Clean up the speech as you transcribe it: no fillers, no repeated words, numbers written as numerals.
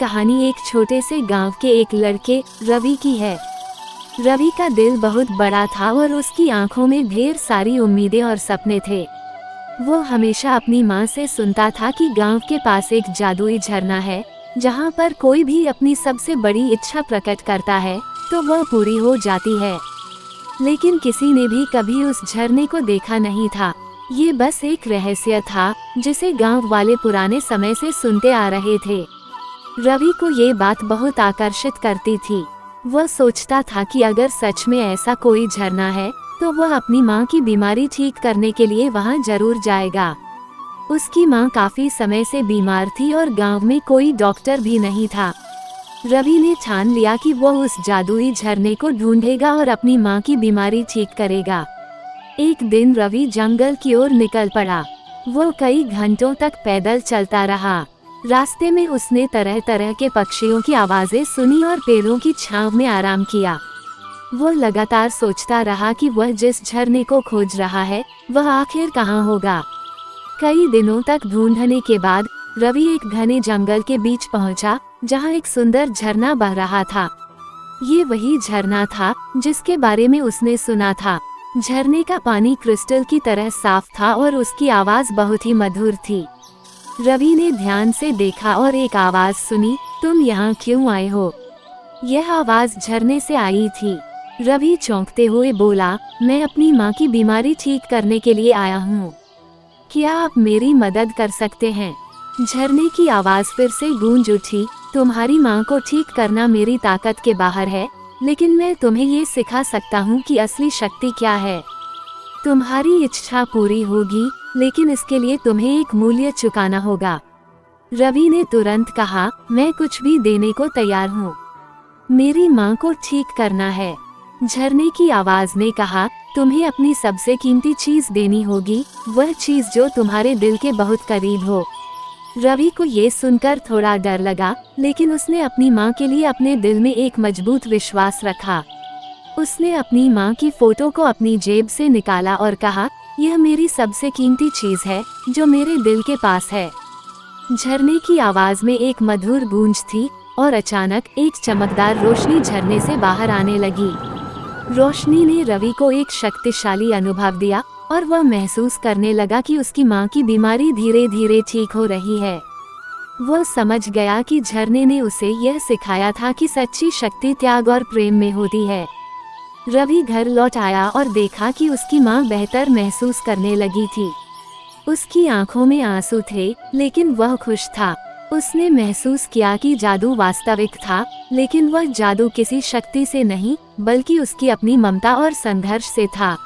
कहानी एक छोटे से गांव के एक लड़के रवि की है। रवि का दिल बहुत बड़ा था और उसकी आंखों में ढेर सारी उम्मीदें और सपने थे। वो हमेशा अपनी माँ से सुनता था कि गांव के पास एक जादुई झरना है, जहाँ पर कोई भी अपनी सबसे बड़ी इच्छा प्रकट करता है तो वह पूरी हो जाती है। लेकिन किसी ने भी कभी उस झरने को देखा नहीं था। ये बस एक रहस्य था जिसे गांव वाले पुराने समय से सुनते आ रहे थे। रवि को ये बात बहुत आकर्षित करती थी। वह सोचता था कि अगर सच में ऐसा कोई झरना है तो वह अपनी माँ की बीमारी ठीक करने के लिए वहाँ जरूर जाएगा। उसकी माँ काफी समय से बीमार थी और गांव में कोई डॉक्टर भी नहीं था। रवि ने ठान लिया कि वह उस जादुई झरने को ढूंढेगा और अपनी माँ की बीमारी ठीक करेगा। एक दिन रवि जंगल की ओर निकल पड़ा। वो कई घंटों तक पैदल चलता रहा। रास्ते में उसने तरह तरह के पक्षियों की आवाजें सुनी और पेड़ों की छांव में आराम किया। वो लगातार सोचता रहा कि वह जिस झरने को खोज रहा है वह आखिर कहाँ होगा। कई दिनों तक ढूंढने के बाद रवि एक घने जंगल के बीच पहुंचा, जहां एक सुंदर झरना बह रहा था। ये वही झरना था जिसके बारे में उसने सुना था। झरने का पानी क्रिस्टल की तरह साफ था और उसकी आवाज बहुत ही मधुर थी। रवि ने ध्यान से देखा और एक आवाज सुनी, तुम यहाँ क्यों आए हो? यह आवाज झरने से आई थी। रवि चौंकते हुए बोला, मैं अपनी माँ की बीमारी ठीक करने के लिए आया हूँ। क्या आप मेरी मदद कर सकते हैं? झरने की आवाज फिर से गूंज उठी, तुम्हारी माँ को ठीक करना मेरी ताकत के बाहर है, लेकिन मैं तुम्हें ये सिखा सकता हूँ कि असली शक्ति क्या है। तुम्हारी इच्छा पूरी होगी, लेकिन इसके लिए तुम्हें एक मूल्य चुकाना होगा। रवि ने तुरंत कहा, मैं कुछ भी देने को तैयार हूँ। मेरी माँ को ठीक करना है। झरने की आवाज ने कहा, तुम्हें अपनी सबसे कीमती चीज देनी होगी, वह चीज जो तुम्हारे दिल के बहुत करीब हो। रवि को ये सुनकर थोड़ा डर लगा, लेकिन उसने अपनी माँ के लिए अपने दिल में एक मजबूत विश्वास रखा। उसने अपनी माँ की फोटो को अपनी जेब से निकाला और कहा, यह मेरी सबसे कीमती चीज है जो मेरे दिल के पास है। झरने की आवाज में एक मधुर गूंज थी और अचानक एक चमकदार रोशनी झरने से बाहर आने लगी। रोशनी ने रवि को एक शक्तिशाली अनुभव दिया और वह महसूस करने लगा कि उसकी माँ की बीमारी धीरे धीरे ठीक हो रही है। वह समझ गया कि झरने ने उसे यह सिखाया था कि सच्ची शक्ति त्याग और प्रेम में होती है। रवि घर लौट आया और देखा कि उसकी माँ बेहतर महसूस करने लगी थी। उसकी आंखों में आंसू थे, लेकिन वह खुश था। उसने महसूस किया कि जादू वास्तविक था, लेकिन वह जादू किसी शक्ति से नहीं, बल्कि उसकी अपनी ममता और संघर्ष से था।